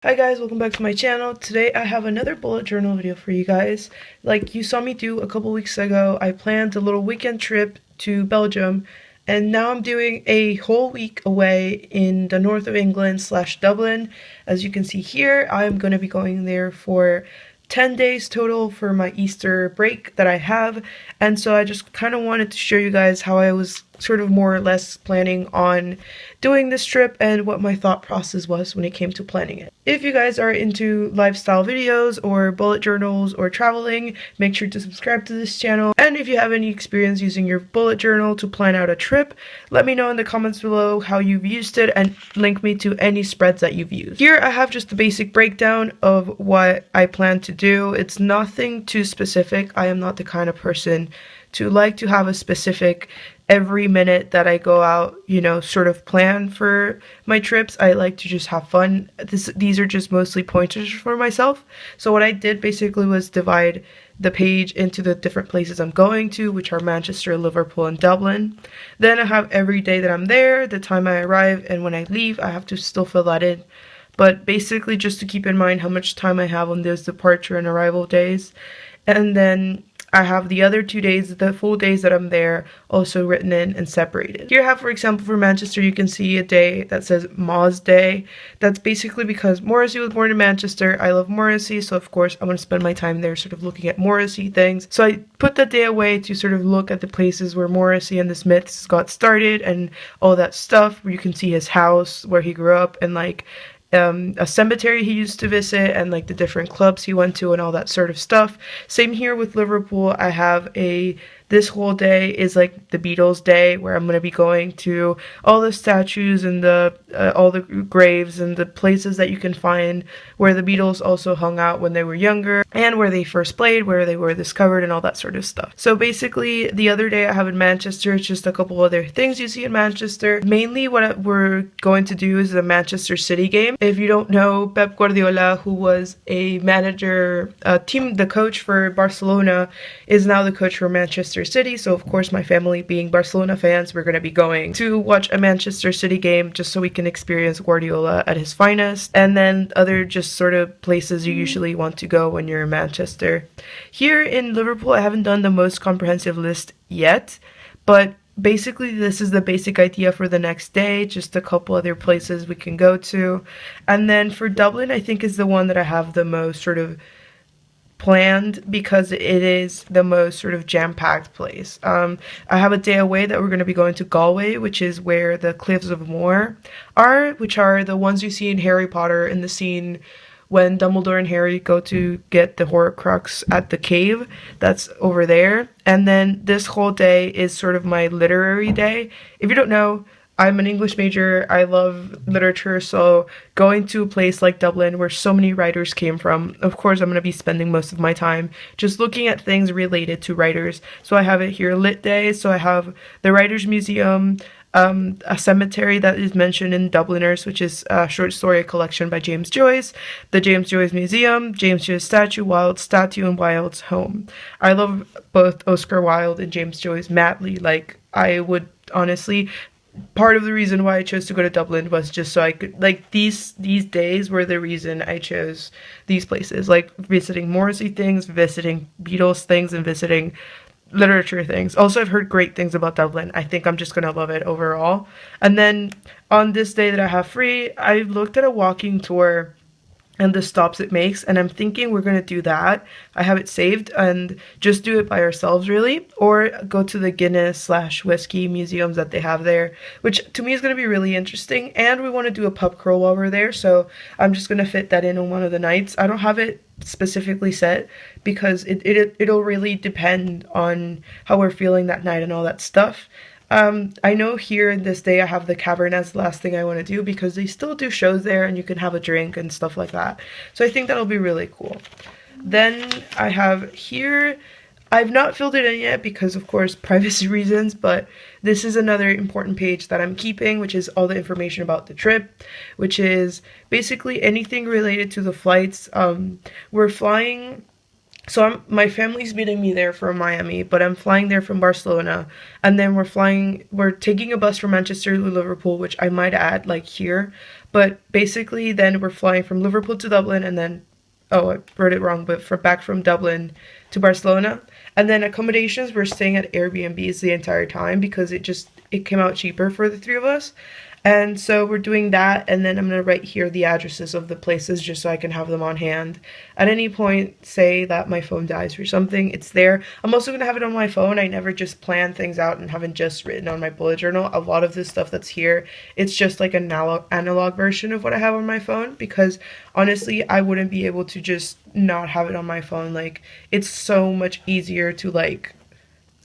Hi guys, welcome back to my channel. Today I have another bullet journal video for you guys. Like you saw me do a couple weeks ago, I planned a little weekend trip to Belgium, and now I'm doing a whole week away in the north of England / Dublin. As you can see here, I'm going to be going there for 10 days total for my Easter break that I have, and so I just kind of wanted to show you guys how I was sort of more or less planning on doing this trip and what my thought process was when it came to planning it. If you guys are into lifestyle videos or bullet journals or traveling, make sure to subscribe to this channel. And if you have any experience using your bullet journal to plan out a trip, let me know in the comments below how you've used it and link me to any spreads that you've used. Here I have just a basic breakdown of what I plan to do. It's nothing too specific. I am not the kind of person to like to have a specific every minute that I go out, sort of plan for my trips. I like to just have fun. These are just mostly pointers for myself. So what I did basically was divide the page into the different places I'm going to, which are Manchester, Liverpool, and Dublin. Then I have every day that I'm there, the time I arrive, and when I leave, I have to still fill that in. But basically just to keep in mind how much time I have on those departure and arrival days. And then I have the other 2 days, the full days that I'm there, also written in and separated. Here I have, for example, for Manchester, you can see a day that says Ma's Day. That's basically because Morrissey was born in Manchester. I love Morrissey, so of course I'm going to spend my time there sort of looking at Morrissey things. So I put that day away to sort of look at the places where Morrissey and the Smiths got started and all that stuff, where you can see his house, where he grew up, and like a cemetery he used to visit, and like the different clubs he went to and all that sort of stuff. Same here with Liverpool. I have this whole day is like the Beatles day, where I'm going to be going to all the statues and all the graves and the places that you can find where the Beatles also hung out when they were younger, and where they first played, where they were discovered, and all that sort of stuff. So basically the other day I have in Manchester, it's just a couple other things you see in Manchester. Mainly what we're going to do is the Manchester City game. If you don't know, Pep Guardiola, who was a manager, the coach for Barcelona, is now the coach for Manchester City. So of course, my family being Barcelona fans, we're going to be going to watch a Manchester City game just so we can experience Guardiola at his finest, and then other just sort of places you usually want to go when you're in Manchester. Here in Liverpool, I haven't done the most comprehensive list yet, but basically this is the basic idea for the next day, just a couple other places we can go to. And then for Dublin, I think is the one that I have the most sort of planned, because it is the most sort of jam-packed place. I have a day away that we're going to be going to Galway, which is where the Cliffs of Moher are, which are the ones you see in Harry Potter in the scene when Dumbledore and Harry go to get the Horcrux at the cave. That's over there. And then this whole day is sort of my literary day. If you don't know, I'm an English major. I love literature, so going to a place like Dublin where so many writers came from, of course I'm going to be spending most of my time just looking at things related to writers. So I have it here, Lit Day, so I have the Writers Museum, a cemetery that is mentioned in Dubliners, which is a short story collection by James Joyce, the James Joyce Museum, James Joyce statue, Wilde's statue, and Wilde's home. I love both Oscar Wilde and James Joyce madly. Like, I would honestly, part of the reason why I chose to go to Dublin was just so I could, like, these days were the reason I chose these places, like visiting Morrissey things, visiting Beatles things, and visiting literature things. Also, I've heard great things about Dublin. I think I'm just gonna love it overall. And then on this day that I have free, I looked at a walking tour and the stops it makes, and I'm thinking we're gonna do that. I have it saved and just do it by ourselves, really, or go to the Guinness / whiskey museums that they have there, which to me is gonna be really interesting. And we want to do a pub crawl while we're there, so I'm just gonna fit that in on one of the nights. I don't have it specifically set because it'll really depend on how we're feeling that night and all that stuff. I know here in this day I have the Cavern as the last thing I want to do, because they still do shows there and you can have a drink and stuff like that. So I think that'll be really cool. Then I have here, I've not filled it in yet because of course privacy reasons, but this is another important page that I'm keeping, which is all the information about the trip, which is basically anything related to the flights. We're flying. So my family's meeting me there from Miami, but I'm flying there from Barcelona, and then we're taking a bus from Manchester to Liverpool, which I might add, like here, But basically, then we're flying from Liverpool to Dublin, and then, oh, I wrote it wrong, but back from Dublin to Barcelona. And then accommodations, we're staying at Airbnbs the entire time because it came out cheaper for the three of us. And so we're doing that, and then I'm going to write here the addresses of the places just so I can have them on hand. At any point, say that my phone dies or something, it's there. I'm also going to have it on my phone. I never just plan things out and haven't just written on my bullet journal. A lot of this stuff that's here, it's just like an analog version of what I have on my phone, because honestly, I wouldn't be able to just not have it on my phone. Like, it's so much easier to like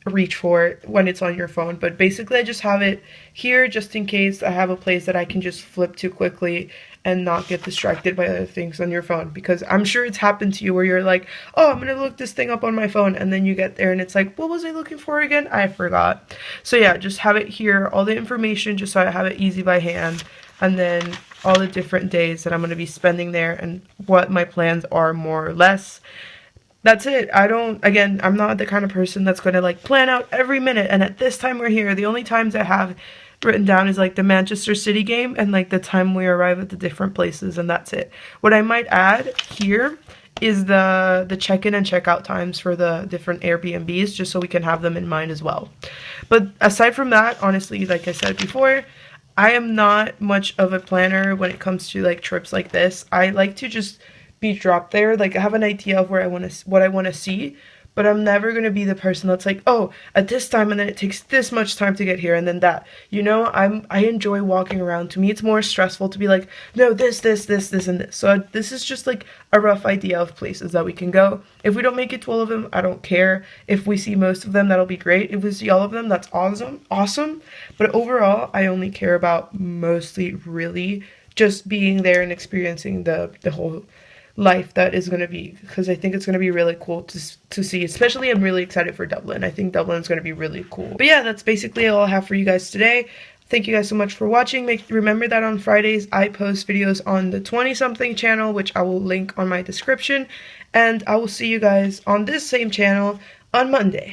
reach for it when it's on your phone. But basically I just have it here just in case I have a place that I can just flip to quickly and not get distracted by other things on your phone, because I'm sure it's happened to you where you're like, oh, I'm gonna look this thing up on my phone, and then you get there and it's like, what was I looking for again? I forgot. So yeah, just have it here, all the information, just so I have it easy by hand, and then all the different days that I'm going to be spending there and what my plans are more or less. That's it. I'm not the kind of person that's going to like plan out every minute. And at this time we're here, the only times I have written down is like the Manchester City game and like the time we arrive at the different places, and that's it. What I might add here is the check-in and check-out times for the different Airbnbs, just so we can have them in mind as well. But aside from that, honestly, like I said before, I am not much of a planner when it comes to like trips like this. I like to just be dropped there. Like, I have an idea of what I want to see, but I'm never going to be the person that's like, oh, at this time, and then it takes this much time to get here, and then that. You know, I enjoy walking around. To me, it's more stressful to be like, no, this, and this. So this is just like a rough idea of places that we can go. If we don't make it to all of them, I don't care. If we see most of them, that'll be great. If we see all of them, that's awesome. But overall, I only care about mostly really just being there and experiencing the whole life that is going to be, because I think it's going to be really cool to see. Especially, I'm really excited for Dublin. I think Dublin is going to be really cool. But yeah, that's basically all I have for you guys today. Thank you guys so much for watching. Remember that on Fridays I post videos on the 20-something channel, which I will link on my description, and I will see you guys on this same channel on Monday.